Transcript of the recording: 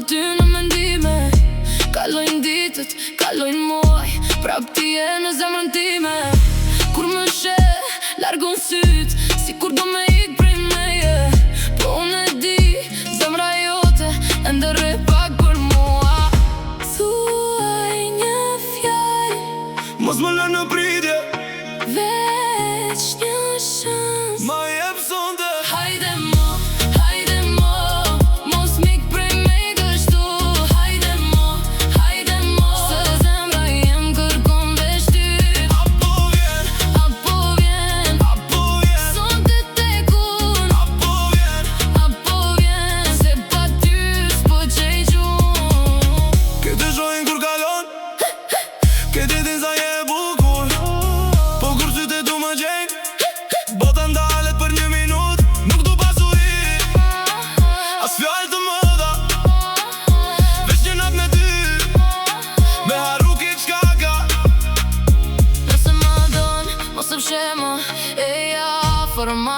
ty në mendime. Kalojnë ditët, kalojnë muaj, prap ti je në zemrën time. Kur më sheh, largon syt, si kur do me ik prej meje. Po unë e di, zemra jote ende rre pak për mua. Thuaj një fjallë, mos më lë në pritje, veç një shans. ma jep sonde. Hajde mo, mos mik prej me kështu. Hajde mo, se zemra jem kërkon veç ty. Apo vjen, sonte tekun. apo vjen, Se pa ty s'po qej gjun. këtë shojnë kur kalon, këtë din sa je bukur. Po kur sytë du më gjenj, bota ndalet për një minut. Nuk du pasuri, as fjallë të mëdha, veç një nat me ty, me haru kitë qka ka. Nëse më don, mos e pshema, e ja, forma